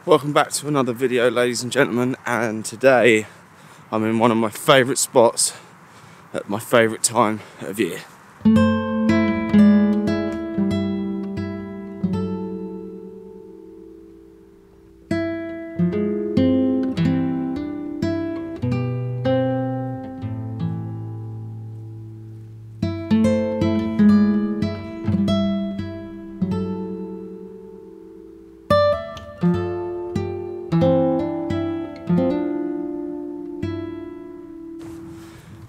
Welcome back to another video, ladies and gentlemen, and today I'm in one of my favourite spots at my favourite time of year.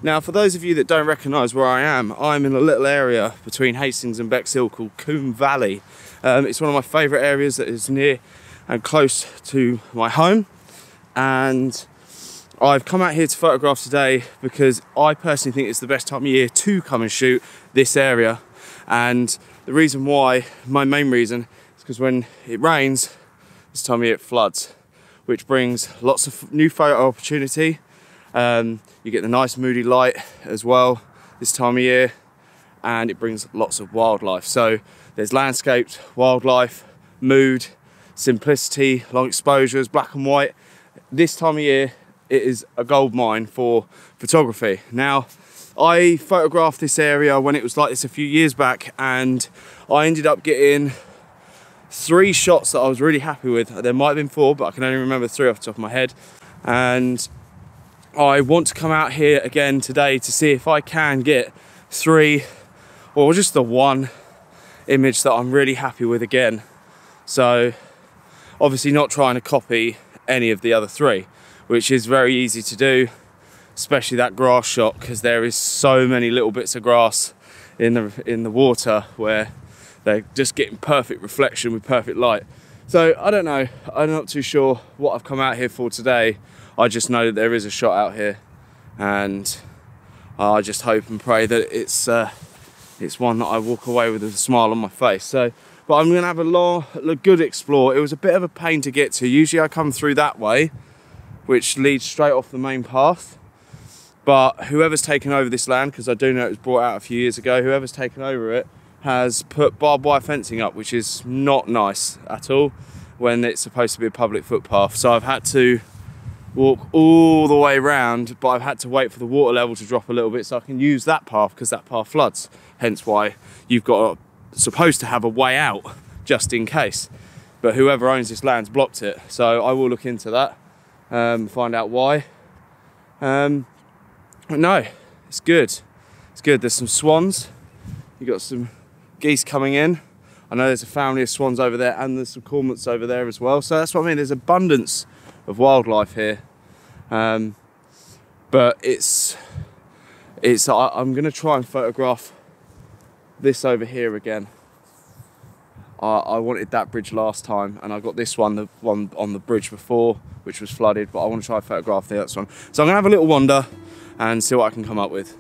Now, for those of you that don't recognise where I am, I'm in a little area between Hastings and Bexhill called Combe Valley. It's one of my favourite areas that is near and close to my home, and I've come out here to photograph today because I personally think it's the best time of year to come and shoot this area. And the reason why, my main reason, is because when it rains, this time of year it floods, which brings lots of new photo opportunity. You get the nice moody light as well this time of year, and it brings lots of wildlife. So there's landscaped wildlife, mood, simplicity, long exposures, black and white. This time of year it is a gold mine for photography. Now, I photographed this area when it was like this a few years back, and I ended up getting 3 shots that I was really happy with. There might have been 4, but I can only remember 3 off the top of my head. And I want to come out here again today to see if I can get 3 or just the 1 image that I'm really happy with again. So obviously not trying to copy any of the other 3, which is very easy to do, especially that grass shot, because there is so many little bits of grass in the water where they're just getting perfect reflection with perfect light. So I don't know, I'm not too sure what I've come out here for today. I just know that there is a shot out here, and I just hope and pray that it's one that I walk away with a smile on my face. So, but I'm going to have a good explore. It was a bit of a pain to get to. Usually I come through that way, which leads straight off the main path. But whoever's taken over this land, because I do know it was brought out a few years ago, whoever's taken over it has put barbed wire fencing up, which is not nice at all when it's supposed to be a public footpath. So I've had to walk all the way around, but I've had to wait for the water level to drop a little bit so I can use that path, because that path floods. Hence why you've supposed to have a way out just in case. But whoever owns this land's blocked it. So I will look into that, find out why. But no, it's good. It's good. There's some swans. You've got some geese coming in. I know there's a family of swans over there, and there's some cormorants over there as well. So that's what I mean. There's abundance of wildlife here, but I'm going to try and photograph this over here again. I wanted that bridge last time, and I got this one, the one on the bridge before, which was flooded, but I want to try and photograph the next one. So I'm going to have a little wander and see what I can come up with.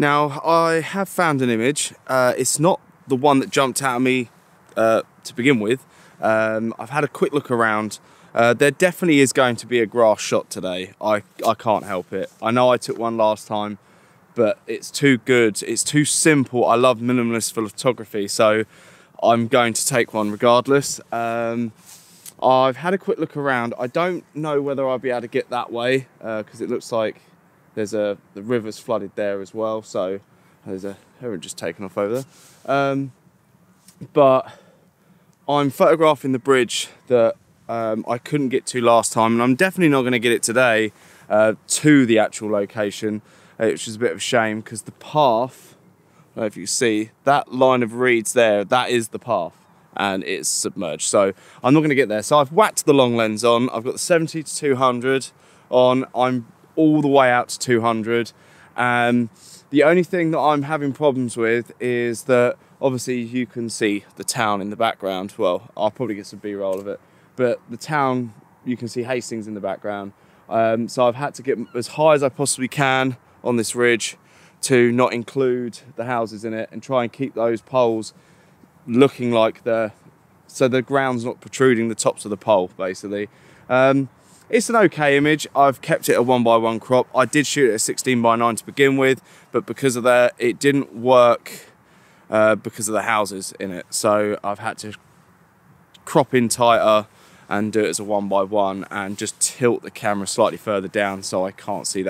Now, I have found an image. It's not the one that jumped out at me to begin with. I've had a quick look around. There definitely is going to be a grass shot today. I can't help it. I know I took one last time, but it's too good. It's too simple. I love minimalist photography, so I'm going to take one regardless. I've had a quick look around. I don't know whether I'll be able to get that way, because it looks like the river's flooded there as well, so there's a heron just taken off over there. But I'm photographing the bridge that I couldn't get to last time, and I'm definitely not going to get it today to the actual location, which is a bit of a shame, because the path, I don't know if you see, that line of reeds there, that is the path, and it's submerged, so I'm not going to get there. So I've whacked the long lens on. I've got the 70 to 200 on. I'm all the way out to 200. The only thing that I'm having problems with is that obviously you can see the town in the background. Well, I'll probably get some B-roll of it, but the town you can see Hastings in the background. So I've had to get as high as I possibly can on this ridge to not include the houses in it and try and keep those poles looking like so the ground's not protruding the tops of the pole, basically. It's an okay image. I've kept it a 1x1 crop. I did shoot it at 16:9 to begin with, but because of that, it didn't work because of the houses in it. So I've had to crop in tighter and do it as a 1x1 and just tilt the camera slightly further down so I can't see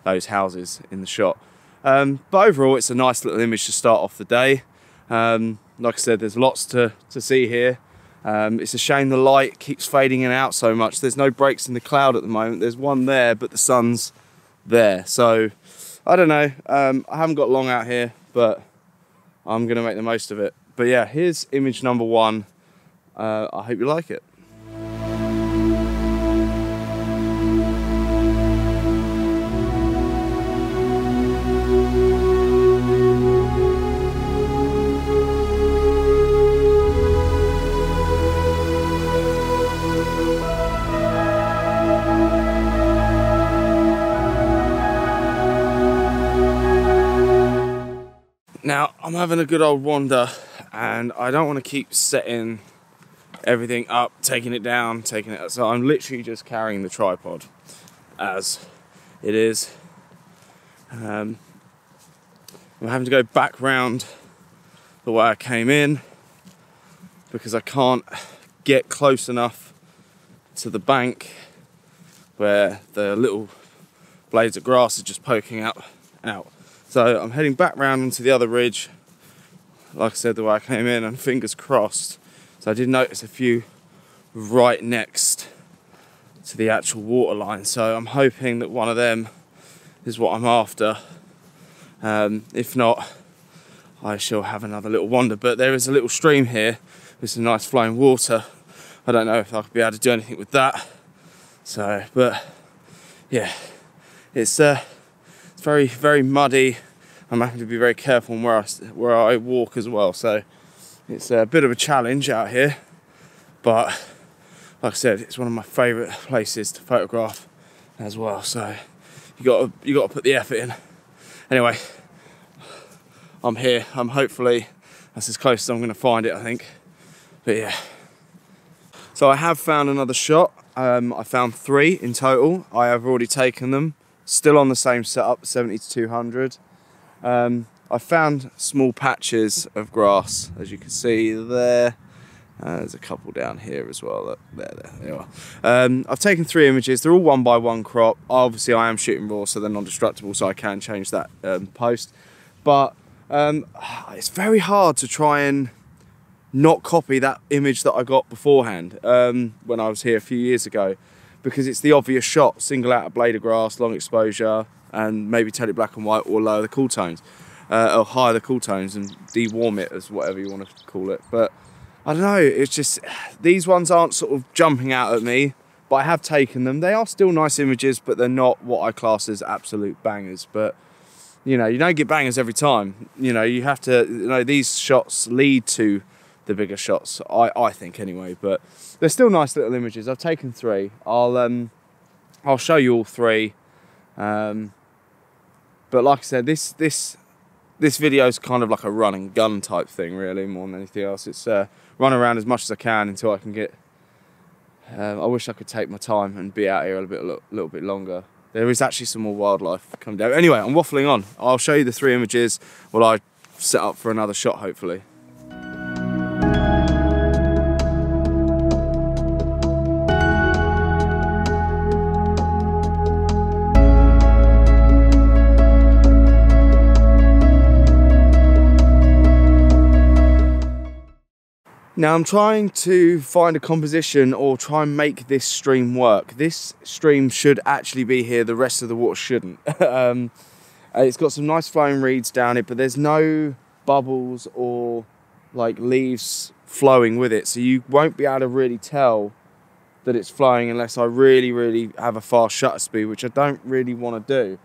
those houses in the shot. But overall, it's a nice little image to start off the day. Like I said, there's lots to see here. It's a shame the light keeps fading in and out so much. There's no breaks in the cloud at the moment. There's one there, but the sun's there. So, I don't know. I haven't got long out here, but I'm going to make the most of it. But yeah, here's image number 1. I hope you like it. Now, I'm having a good old wander and I don't want to keep setting everything up, taking it down, taking it up. So I'm literally just carrying the tripod as it is. I'm having to go back round the way I came in because I can't get close enough to the bank where the little blades of grass are just poking out. So I'm heading back round onto the other ridge, like I said, the way I came in, and fingers crossed. So I did notice a few right next to the actual water line. So I'm hoping that one of them is what I'm after. If not, I shall have another little wander. But there is a little stream here with some nice flowing water. I don't know if I'll be able to do anything with that. So, but yeah, it's very, very muddy. I'm having to be very careful on where I walk as well. So it's a bit of a challenge out here. But like I said, it's one of my favourite places to photograph as well. So you got to put the effort in. Anyway, I'm here. Hopefully that's as close as I'm going to find it, I think. But yeah. So I have found another shot. I found 3 in total. I have already taken them. Still on the same setup, 70 to 200. I found small patches of grass, as you can see there. There's a couple down here as well. Look, there they are. I've taken 3 images. They're all 1x1 crop. Obviously, I am shooting raw, so they're non-destructible, so I can change that post. But it's very hard to try and not copy that image that I got beforehand when I was here a few years ago, because it's the obvious shot: single out a blade of grass, long exposure, and maybe tell it black and white or lower the cool tones, or higher the cool tones and de-warm it, as whatever you want to call it. But I don't know, it's just, these ones aren't sort of jumping out at me, but I have taken them. They are still nice images, but they're not what I class as absolute bangers. But you know, you don't get bangers every time. You know, you have to, you know, these shots lead to the bigger shots, I think anyway. But they're still nice little images. I've taken 3. I'll show you all 3. But like I said, this video is kind of like a run and gun type thing, really, more than anything else. It's run around as much as I can until I can get. I wish I could take my time and be out here a little bit longer. There is actually some more wildlife coming down. Anyway, I'm waffling on. I'll show you the 3 images while I set up for another shot, hopefully. Now I'm trying to find a composition or try and make this stream work. This stream should actually be here, the rest of the water shouldn't. It's got some nice flowing reeds down it, but there's no bubbles or like leaves flowing with it. So you won't be able to really tell that it's flowing unless I really have a fast shutter speed, which I don't really want to do.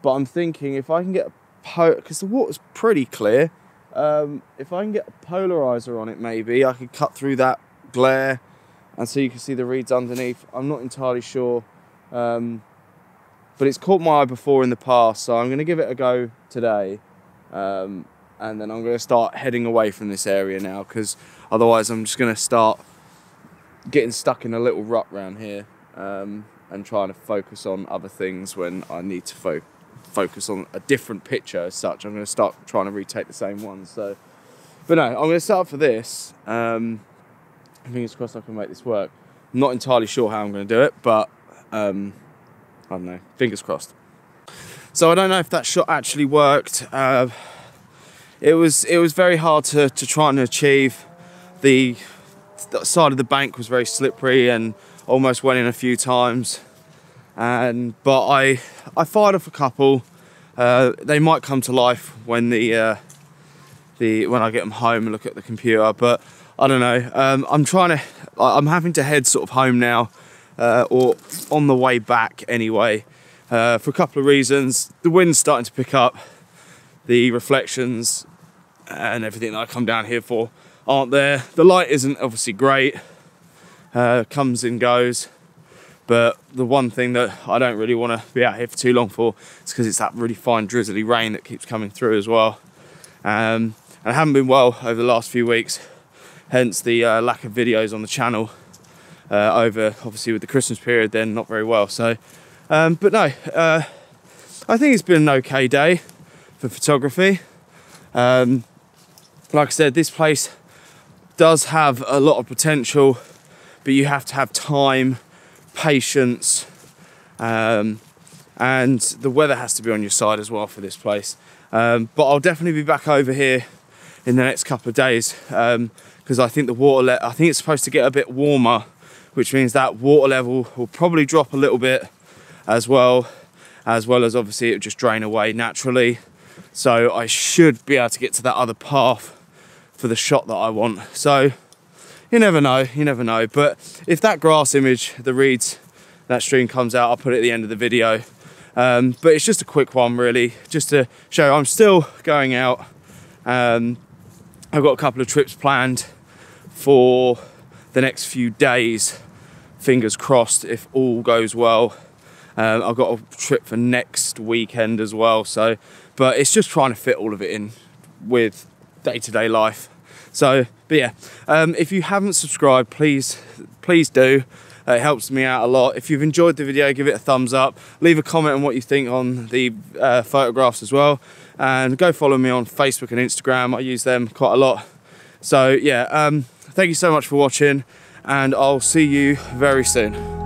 But I'm thinking if I can get because the water's pretty clear, if I can get a polarizer on it, maybe I could cut through that glare and so you can see the reeds underneath. I'm not entirely sure, but it's caught my eye before in the past, so I'm going to give it a go today, and then I'm going to start heading away from this area now, because otherwise I'm just going to start getting stuck in a little rut around here, and trying to focus on other things when I need to focus on a different picture as such. I'm going to start trying to retake the same one. So, but no, I'm going to start for this. Fingers crossed I can make this work. I'm not entirely sure how I'm going to do it, but I don't know, fingers crossed. So I don't know if that shot actually worked. It was very hard to try and achieve. The side of the bank was very slippery and almost went in a few times, but I fired off a couple. They might come to life when when I get them home and look at the computer, but I don't know. I'm having to head sort of home now, or on the way back anyway, for a couple of reasons. The wind's starting to pick up, the reflections and everything that I come down here for aren't there. The light isn't obviously great, comes and goes, but the one thing that I don't really want to be out here for too long for is because it's that really fine drizzly rain that keeps coming through as well. And I haven't been well over the last few weeks, hence the lack of videos on the channel, over obviously with the Christmas period, then not very well. So but no, I think it's been an okay day for photography. Like I said, this place does have a lot of potential, but you have to have time, patience, and the weather has to be on your side as well for this place. But I'll definitely be back over here in the next couple of days, because I think I think it's supposed to get a bit warmer, which means that water level will probably drop a little bit as well as obviously it will just drain away naturally. So I should be able to get to that other path for the shot that I want. So you never know, but if that grass image, the reeds, that stream comes out, I'll put it at the end of the video. But it's just a quick one really, just to show I'm still going out. I've got a couple of trips planned for the next few days, fingers crossed if all goes well. I've got a trip for next weekend as well, so but it's just trying to fit all of it in with day-to-day life. So but yeah, if you haven't subscribed, please do. It helps me out a lot. If you've enjoyed the video, give it a thumbs up, leave a comment on what you think on the photographs as well, and go follow me on Facebook and Instagram. I use them quite a lot. So yeah, thank you so much for watching, and I'll see you very soon.